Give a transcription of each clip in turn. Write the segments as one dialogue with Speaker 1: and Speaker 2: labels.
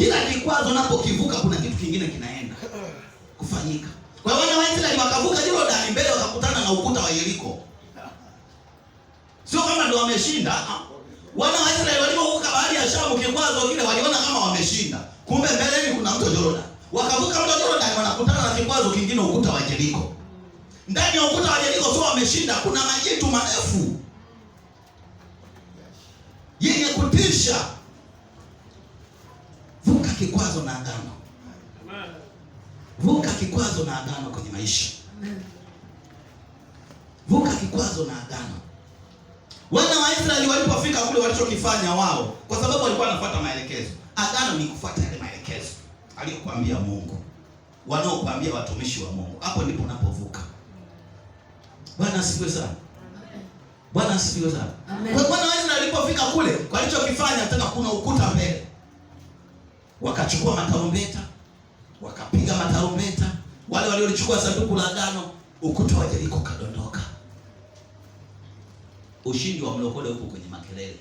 Speaker 1: Kila kikwazo unapokivuka kuna kitu kingine kinaenda kufanyika. Kwa hiyo wana wa Israeli wakavuka Yordani mbele, wakakutana na ukuta wa Yeriko. Sio kama ndio wameshinda. Wana wa Israeli walipovuka bahari ya Shamu, kikwazo kile waliona kama wameshinda. Kumbe mbeleni kuna mto Yordani. Wakavuka mto Yordani, wanakutana na kikwazo kingine, ukuta wa Yeriko. Ndani ya ukuta wa Yeriko sio wameshinda, kuna majitu marefu yenye kutisha. Vuka kikwazo na agano. Vuka kikwazo na agano kwenye maisha. Vuka kikwazo na agano. Wana wa Israeli walipofika kule, walichokifanya wao, kwa sababu walikuwa wanafuata maelekezo. Agano ni kufuata yale maelekezo aliyokuambia Mungu, wanaokuambia watumishi wa Mungu. Hapo ndipo unapovuka. Bwana asifiwe sana. Bwana asifiwe sana. Kwa Bwana wa Israeli walipofika kule, walichokifanya tena, kuna ukuta mbele. Wakachukua matarumbeta, wakapiga matarumbeta. Wale waliolichukua sanduku la agano, ukuta wa Yeriko kadondoka. Ushindi wa mlokole upo kwenye makelele.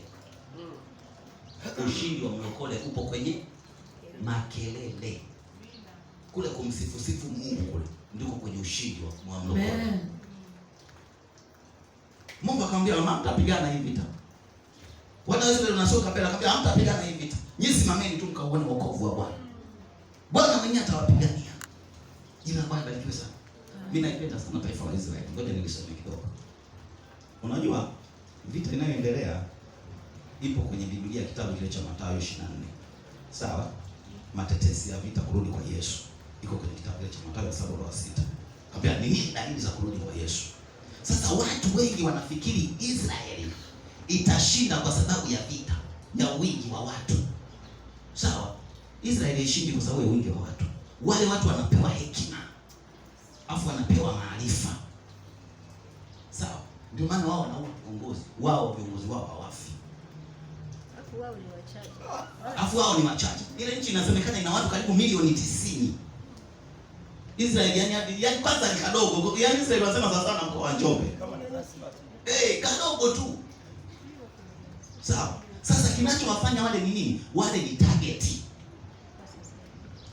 Speaker 1: Ushindi wa mlokole upo kwenye makelele. Kule kumsifu Mungu kule ndiko kwenye ushindi wa mlokole. Mungu akamwambia, mama, mtapigana hii vita. Wana wa Israeli wanasoka mbele, akamwambia, mtapigana hii vita. Nyinyi simameni tu mkaone wokovu wa Bwana. Bwana mwenyewe atawapigania. Jina la Bwana libarikiwe sana. Mimi naipenda sana taifa la Israeli. Ngoja nilisome kidogo. Unajua vita inayoendelea ipo kwenye Biblia, kitabu kile cha Mathayo 24. Sawa? Matetesi ya vita kurudi kwa Yesu iko kwenye kitabu kile cha Mathayo 7:6. Kabla ni nini dalili za kurudi kwa Yesu? Sasa watu wengi wanafikiri Israeli itashinda kwa sababu ya vita, ya wingi wa watu. Sawa? Israeli ishindi kwa sababu ya wingi wa watu. Wale watu wanapewa hekima, afu wanapewa maarifa. Sawa? Ndio maana wao wanaua viongozi wao hawafi. Afu wao ni wachache. Ile nchi inasemekana ina watu karibu milioni 90. Israeli yani kwanza ni kadogo. Yani Israeli wanasema sasa na mkoa wa Njombe. Kadogo tu. Sawa? Sasa kinachowafanya wale ni nini? Wale ni target.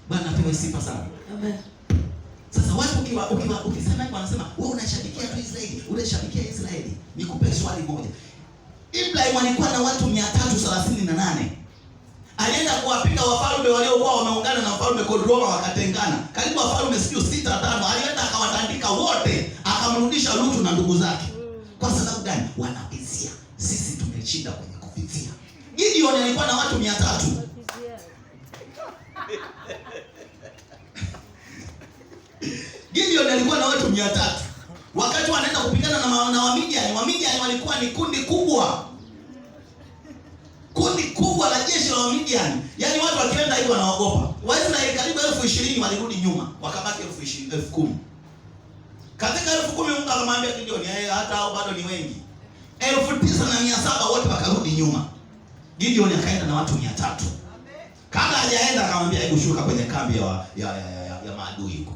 Speaker 1: Bwana apewe sifa sana. Amen. Sasa watu ukisema hivi wanasema wewe unashabikia tu Israeli, unashabikia Israeli. Nikupe swali moja. Ibrahim alikuwa na watu 338. Alienda kuwapiga wafalme waliokuwa wameungana na mfalme Kodroma, wakatengana. Karibu wafalme 6-5. Alienda akawatandika wote, akamrudisha Lutu na ndugu zake. Kwa sababu gani? Wanavizia. Sisi tumeshinda kwenye kuvizia. Gideon alikuwa na watu 300. Gideon alikuwa na watu 300. Wakati wanaenda kupigana na Wamidiani walikuwa ni kundi kubwa. Kundi kubwa la jeshi la Wamidiani. Yaani watu wakienda hivi wanaogopa. Waisraeli karibu 20,000 walirudi nyuma, wakabaki 10,000. Katika 10,000 Mungu akamwambia Gideon, hata hao bado ni wengi. 9,700 wote wakarudi nyuma. Gideon akaenda na watu 300. Kabla hajaenda akamwambia, hebu shuka kwenye kambi ya maadui huko.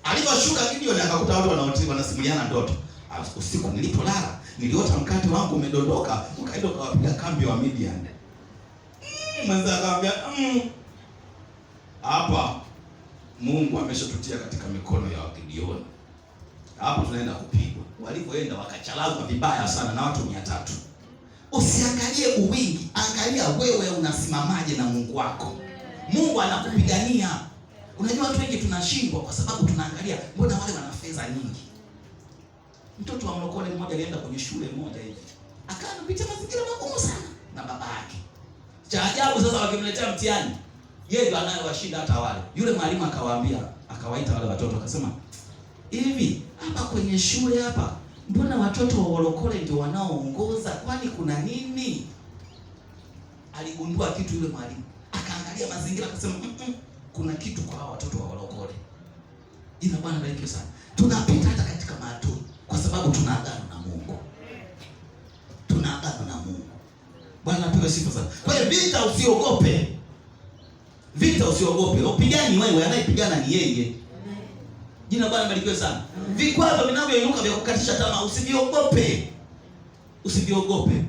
Speaker 1: Aliposhuka Gideon akakuta watu wanasimuliana ndoto. Usiku nilipolala niliota mkate wangu umedondoka, ukaenda ukawapiga kambi wa Midian. Mwanza akamwambia, hapa Mungu ameshatutia katika mikono ya Gideon. Hapo tunaenda kupigwa. Walipoenda wakachalazwa vibaya sana na watu 300. Usiangalie uwingi, angalia wewe unasimamaje na Mungu wako. Mungu anakupigania. Unajua watu wengi tunashindwa kwa sababu tunaangalia mbona wale wana fedha nyingi. Mtoto wa mlokole mmoja alienda kwenye shule moja hivi, akawa anapitia mazingira magumu sana na baba yake. Cha ajabu sasa wakimletea mtihani, yeye ndiye anayewashinda hata wale. Yule mwalimu akawaita wale watoto akasema, hivi hapa kwenye shule hapa mbona watoto wa walokole ndio wanaoongoza? Kwani kuna nini? Aligundua kitu yule mwalimu. Akaangalia mazingira akasema, kuna kitu kwa hao watoto wa walokole. Jina Bwana bariki sana. Tunapita hata katika maadui kwa sababu tuna agano na Mungu. Tuna agano na Mungu. Bwana apewe sifa sana. Kwa hiyo vita usiogope. Vita usiogope. Upigani wewe, anayepigana ni yeye. Jina Bwana barikiwe sana. Vikwazo vinavyoinuka vya kukatisha tamaa, usiviogope. Usiviogope.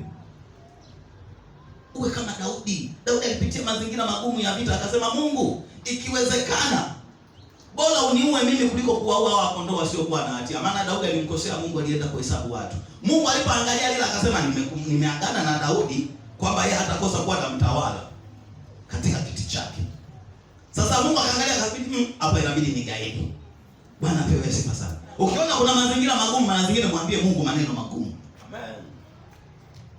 Speaker 1: Uwe kama Daudi. Daudi alipitia mazingira magumu ya vita, akasema Mungu, ikiwezekana bora uniue mimi kuliko kuwaua hao kondoo wasiokuwa na hatia. Maana Daudi alimkosea Mungu, alienda kuhesabu watu. Mungu alipoangalia lile akasema nimeagana na Daudi kwamba yeye hatakosa kuwa na mtawala katika kiti chake. Sasa Mungu akaangalia akabidi hapa inabidi nigaidi. Bwana apewe sifa sana. Ukiona kuna mazingira magumu, mara zingine mwambie Mungu maneno magumu. Amen.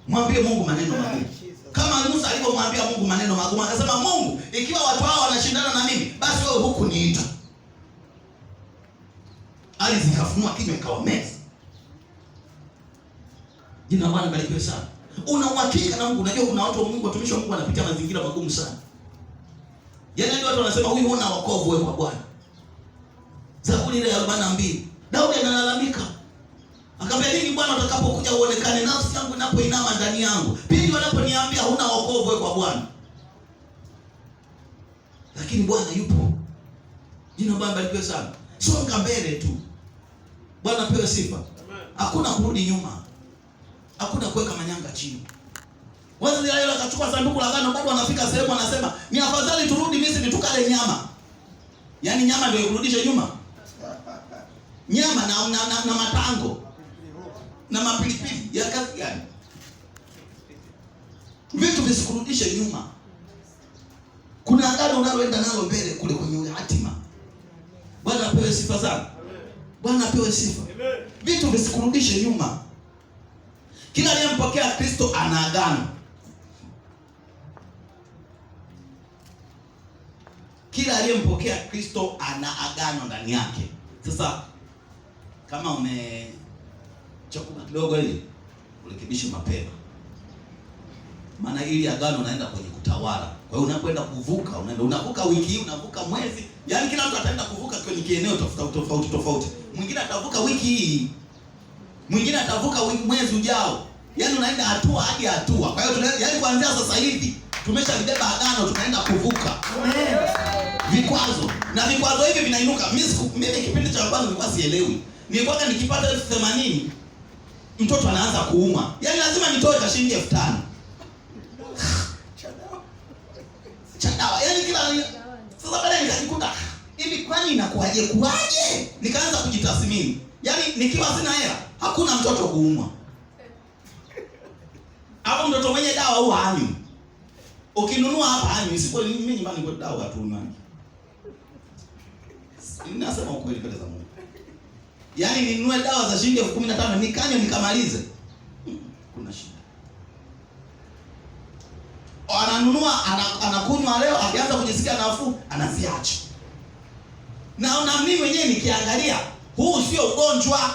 Speaker 1: Mwambie Mungu maneno magumu. Kama Musa alipomwambia Mungu maneno magumu, akasema Mungu, ikiwa watu hao wanashindana na mimi, basi wewe huku niita. Ardhi ikafunua kinywa ikawameza. Jina la Bwana barikiwe sana. Una uhakika na Mungu. Unajua kuna watu wa Mungu, watumishi wa Mungu wanapitia mazingira magumu sana. Yaani ndio watu wanasema huyu huna wokovu wewe kwa Bwana. Zaburi ile ya 42. Daudi analalamika. Akamwambia nini Bwana utakapokuja uonekane, nafsi yangu inapoinama ndani yangu. Pindi wanaponiambia huna wokovu wewe kwa Bwana. Lakini Bwana yupo. Jina la Bwana barikiwe sana. Songa mbele tu. Bwana pewe sifa. Hakuna kurudi nyuma. Hakuna kuweka manyanga chini. Wazee leo akachukua sanduku la agano, bado wanafika sehemu wanasema ni afadhali turudi Misri tukale nyama. Yaani nyama ndio ikurudishe nyuma. Nyama na matango na mapilipili ya kazi gani? Vitu visikurudishe nyuma. Kuna agano unaloenda nalo mbele kule kwenye hatima. Bwana apewe sifa sana. Bwana apewe sifa. Vitu visikurudishe nyuma. Kila aliyempokea Kristo ana agano. Kila aliyempokea Kristo ana agano ndani yake. Sasa kama umechukua kidogo ile, urekebishe mapema. Maana ili agano unaenda kwenye kutawala. Kwa hiyo unapoenda kuvuka, unavuka wiki hii, unavuka mwezi. Yaani kila mtu ataenda kuvuka kwenye kieneo tofauti. Mwingine atavuka wiki hii. Mwingine atavuka mwezi ujao. Yaani unaenda hatua hadi hatua. Kwa hiyo yaani kuanzia sasa hivi tumeshalibeba agano, tunaenda kuvuka. Amen. Vikwazo. Na vikwazo hivi vinainuka. Mimi kipindi cha kwanza nilikuwa sielewi. Nilikuwa nikipata 80,000 mtoto anaanza kuuma. Yaani lazima nitoe shilingi 5,000. Chadawa. Yaani kila sasa baadaye nikajikuta hivi kwani inakuaje? Nikaanza kujitathmini. Yaani nikiwa sina hela, hakuna mtoto kuumwa. Hapo mtoto mwenye dawa au hanywi. Ukinunua hapa hanywi, siko mimi nyumbani kwa dawa tu nani. Ninasema ukweli mbele za Mungu. Yaani ninunue dawa za shilingi 15,000 nikanywe nikamalize. Kuna shida. Ananunua anakunywa leo, akianza kujisikia nafuu anaziacha. Naona mimi mwenyewe nikiangalia, huu sio ugonjwa.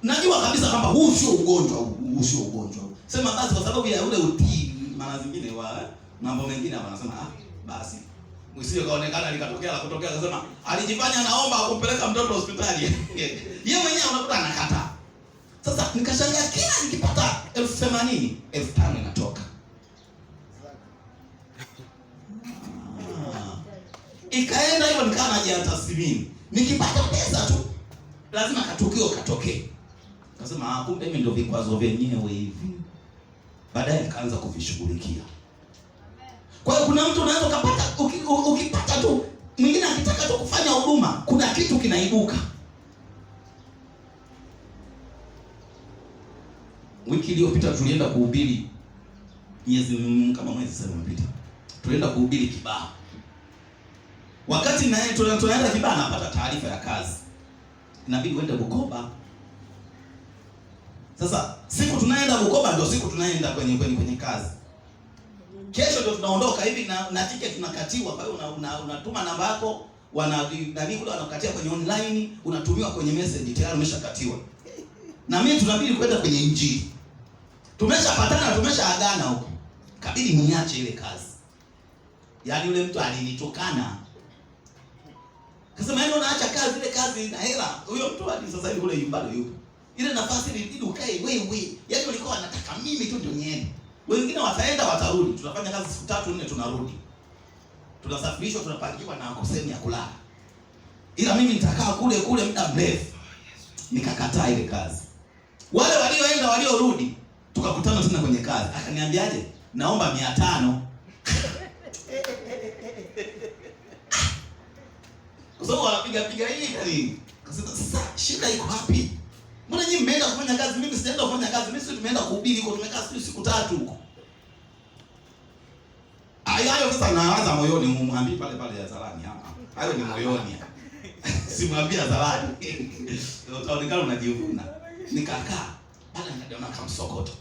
Speaker 1: Najua kabisa kwamba huu sio ugonjwa. Sema basi kwa sababu ya ule utii, mara zingine mambo mengine hapa anasema basi msije kaonekana likatokea la kutokea, akasema alijifanya naomba akumpeleka mtoto hospitali. Yeye mwenyewe unakuta anakataa. Sasa nikashangaa kila nikipata 80,000, 5,000 inatoka. Ikaenda hivyo nikawa najitathmini. Nikipata pesa tu lazima katukio katokee. Nasema kumbe mimi ndio vikwazo vyenyewe hivi. Baadaye nikaanza kuvishughulikia. Kwa hiyo kuna mtu unaweza kupata ukipata tu, mwingine akitaka tu kufanya huduma, kuna kitu kinaibuka. Wiki iliyopita tulienda kuhubiri mwezi sasa umepita. Tulienda kuhubiri Kibaha. Wakati na yeye tunaenda Kibaha napata taarifa ya kazi. Inabidi uende Bukoba. Sasa siku tunaenda Bukoba ndio siku tunaenda kwenye kazi. Kesho ndio tunaondoka hivi na ticket tunakatiwa. Kwa hiyo unatuma namba yako, kule wanakatia kwenye online, unatumiwa kwenye message tayari umeshakatiwa. Na mimi tunabidi kwenda kwenye injili. Tumeshapatana, tumeshaagana huko. Kabidi niache ile kazi. Yaani yule mtu alinitukana. Kasema yeye unaacha kazi, ile kazi ina hela. Huyo mtu hadi sasa hivi kule bado yupo. Ile nafasi ilibidi ukae wewe. Yaani walikuwa wanataka mimi tu ndio niende. Wengine wataenda watarudi. Tunafanya kazi siku 3-4 tunarudi. Tunasafirishwa, tunapangiwa na sehemu ya kulala. Ila mimi nitakaa kule muda mrefu. Nikakataa ile kazi. Wale walioenda waliorudi tukakutana tena kwenye kazi. Akaniambiaje? naomba 500. Kwa sababu wanapiga hii. Sasa shida iko wapi? Mbona nyinyi mmeenda kufanya kazi, mimi sijaenda kufanya kazi, mimi tumeenda kuhubiri huko, tumekaa siku 3 huko. Hayo sasa naanza moyoni, mwambie pale hadharani hapa. Hayo ni moyoni. Simwambie hadharani. Utaonekana unajivuna. Nikakaa, baada nikaona kama msokoto.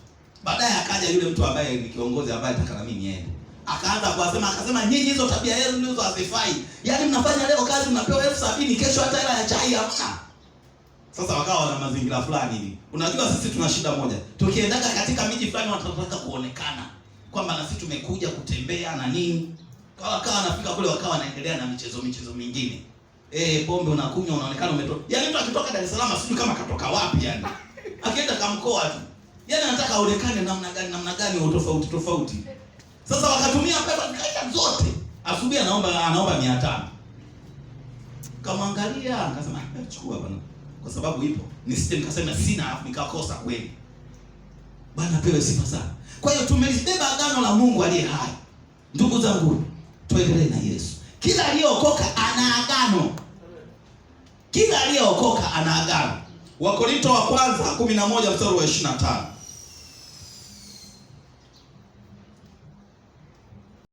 Speaker 1: Baadaye akaja yule mtu ambaye ni kiongozi ambaye nataka na mimi niende. Akaanza akasema nyinyi hizo tabia yenu ndizo hazifai. Yaani mnafanya leo kazi mnapewa 70,000, kesho hata hela ya chai hamna. Sasa wakawa na mazingira fulani hivi. Unajua sisi tuna shida moja. Tukiendaka katika miji fulani watataka kuonekana kwamba na sisi tumekuja kutembea na nini. Wakawa wanafika kule wakawa wanaendelea na michezo mingine. Pombe unakunywa unaonekana umetoka. Yaani mtu akitoka Dar es Salaam sijui kama katoka wapi yani. Akienda kamkoa tu. Yaani anataka aonekane namna gani tofauti. Sasa wakatumia pesa zikaisha zote. Asubuhi anaomba 500. Kamwangalia akasema chukua bwana. Kwa sababu ipo. Nisije nikasema sina afu nikakosa kweli. Bwana pewe sifa sana. Kwa hiyo tumelibeba agano la Mungu aliye hai. Ndugu zangu, tuendelee na Yesu. Kila aliyeokoka ana agano. Kila aliyeokoka ana agano. Wakorintho wa kwanza 11 mstari wa 25.